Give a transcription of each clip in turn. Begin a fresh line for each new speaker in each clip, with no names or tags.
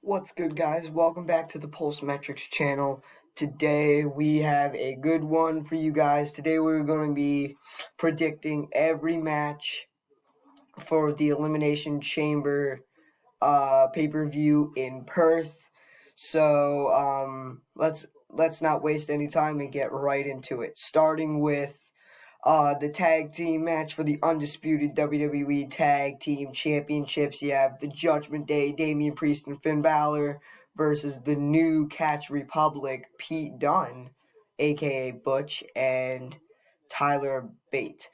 What's good, guys? Welcome back to the Pulse Metrics channel. Today we have a good one for you guys. Today we're going to be predicting every match for the Elimination Chamber pay-per-view in Perth. So let's not waste any time and get right into it. Starting with the tag team match for the undisputed WWE Tag Team Championships. You have the Judgment Day, Damian Priest and Finn Balor versus the New Catch Republic, Pete Dunne, aka Butch, and Tyler Bate.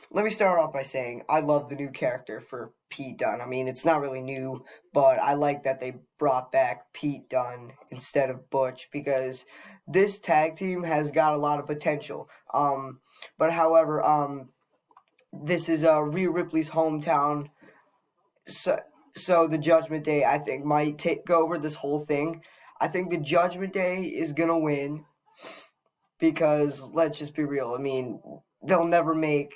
Let me start off by saying I love the new character for Pete Dunne. I mean, it's not really new, but I like that they brought back Pete Dunne instead of Butch because this tag team has got a lot of potential. But however, this is Rhea Ripley's hometown, so the Judgment Day, I think, might take over this whole thing. I think the Judgment Day is gonna win because let's just be real. I mean, they'll never make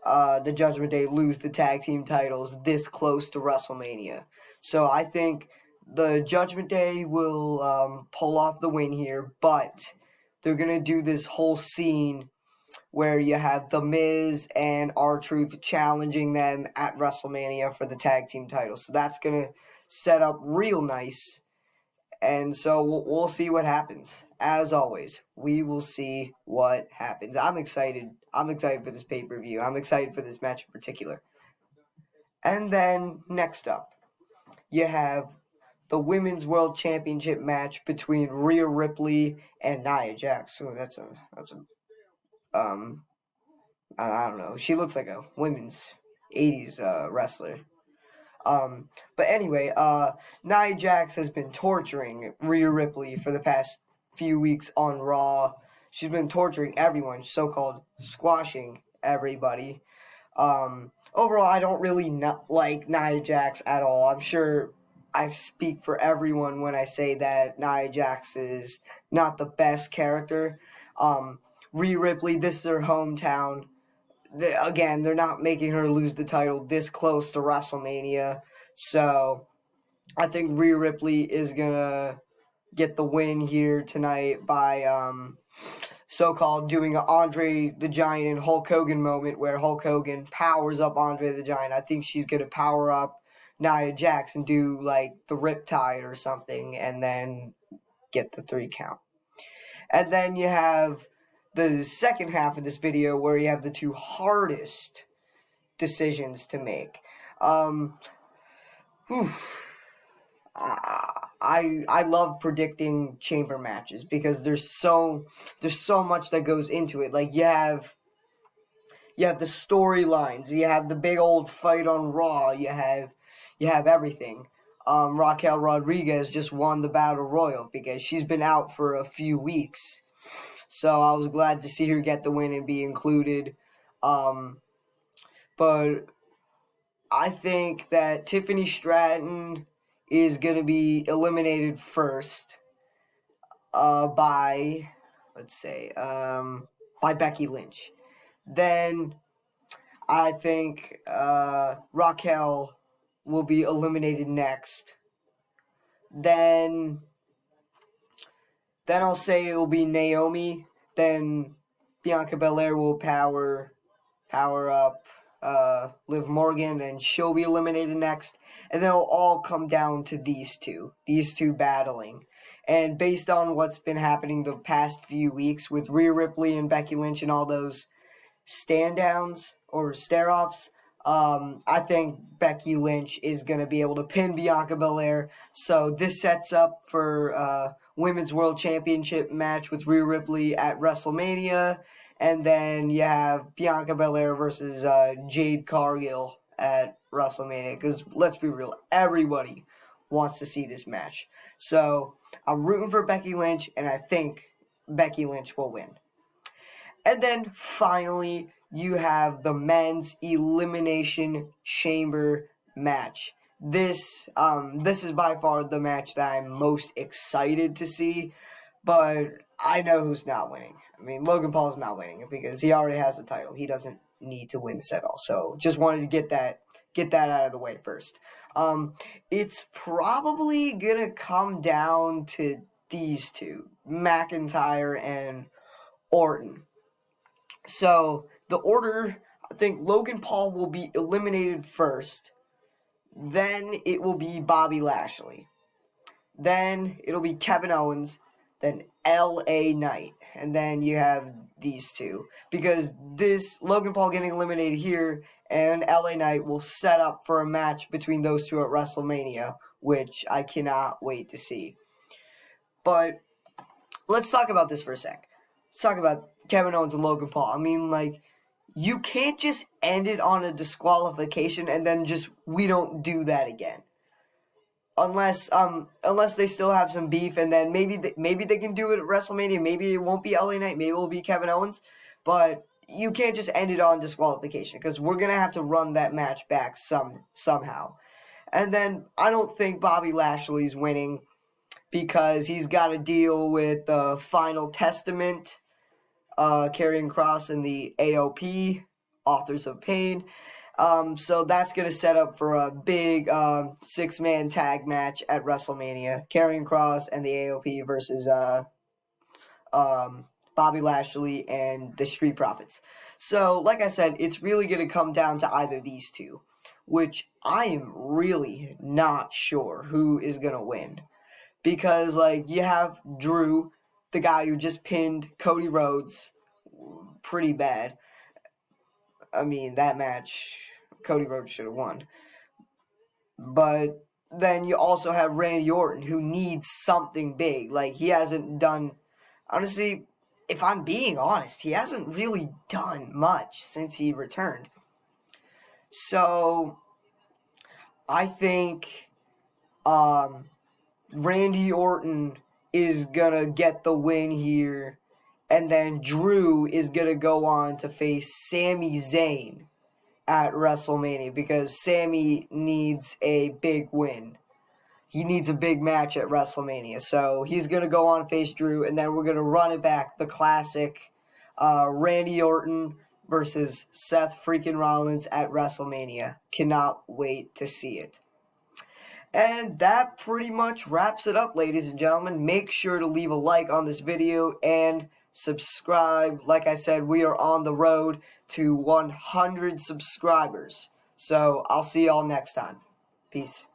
the Judgment Day lose the tag team titles this close to WrestleMania. So I think the Judgment Day will pull off the win here, but they're going to do this whole scene where you have The Miz and R-Truth challenging them at WrestleMania for the tag team titles. So that's going to set up real nice. And so we'll see what happens. As always, we will see what happens. I'm excited. I'm excited for this pay-per-view. I'm excited for this match in particular. And then next up, you have the Women's World Championship match between Rhea Ripley and Nia Jax. So that's a I don't know. She looks like a women's 80s wrestler. But anyway, Nia Jax has been torturing Rhea Ripley for the past few weeks on Raw. She's been torturing everyone, so-called squashing everybody. Overall, I don't really not like Nia Jax at all. I'm sure I speak for everyone when I say that Nia Jax is not the best character. Rhea Ripley, this is her hometown. Again, they're not making her lose the title this close to WrestleMania. So I think Rhea Ripley is going to get the win here tonight by so-called doing an Andre the Giant and Hulk Hogan moment where Hulk Hogan powers up Andre the Giant. I think she's going to power up Nia Jax and do like the Riptide or something and then get the 3 count. And then you have the second half of this video where you have the 2 hardest decisions to make. I love predicting chamber matches because there's so much that goes into it. Like you have the storylines, you have the big old fight on Raw, you have everything. Raquel Rodriguez just won the Battle Royal because she's been out for a few weeks. So I was glad to see her get the win and be included. But I think that Tiffany Stratton is going to be eliminated first by Becky Lynch. Then I think Raquel will be eliminated next. Then I'll say it will be Naomi. Then Bianca Belair will power up Liv Morgan, and she'll be eliminated next. And then it'll all come down to these two battling. And based on what's been happening the past few weeks with Rhea Ripley and Becky Lynch and all those stand-downs or stare-offs, I think Becky Lynch is going to be able to pin Bianca Belair. So this sets up for Women's World Championship match with Rhea Ripley at WrestleMania. And then you have Bianca Belair versus Jade Cargill at WrestleMania. Because let's be real, everybody wants to see this match. So I'm rooting for Becky Lynch, and I think Becky Lynch will win. And then finally, you have the men's Elimination Chamber match. This is by far the match that I'm most excited to see, but I know who's not winning. I mean, Logan Paul's not winning because he already has the title. He doesn't need to win this at all. So just wanted to get that get that out of the way first. It's probably gonna come down to these two, McIntyre and Orton. So the order, I think Logan Paul will be eliminated first. Then it will be Bobby Lashley. Then it'll be Kevin Owens. Then LA Knight. And then you have these two. Because this Logan Paul getting eliminated here and LA Knight will set up for a match between those two at WrestleMania, which I cannot wait to see. But let's talk about this for a sec. Let's talk about Kevin Owens and Logan Paul. I mean, like, you can't just end it on a disqualification and then just, we don't do that again. Unless they still have some beef, and then maybe they can do it at WrestleMania. Maybe it won't be LA Knight. Maybe it will be Kevin Owens. But you can't just end it on disqualification, because we're gonna have to run that match back somehow. And then I don't think Bobby Lashley's winning, because he's got to deal with the Final Testament, Karrion Kross and the AOP, Authors of Pain. So that's going to set up for a big 6-man tag match at WrestleMania. Karrion Kross and the AOP versus Bobby Lashley and the Street Profits. So, like I said, it's really going to come down to either these two, which I am really not sure who is going to win. Because, like, you have Drew, the guy who just pinned Cody Rhodes pretty bad. I mean, that match, Cody Rhodes should have won. But then you also have Randy Orton, who needs something big. Like, he hasn't done... Honestly, if I'm being honest, he hasn't really done much since he returned. So, I think Randy Orton is gonna get the win here, and then Drew is gonna go on to face Sami Zayn at WrestleMania, because Sami needs a big win. He needs a big match at WrestleMania, so he's gonna go on and face Drew, and then we're gonna run it back, the classic Randy Orton versus Seth freaking Rollins at WrestleMania. Cannot wait to see it. And that pretty much wraps it up, ladies and gentlemen. Make sure to leave a like on this video and subscribe. Like I said, we are on the road to 100 subscribers. So I'll see y'all next time. Peace.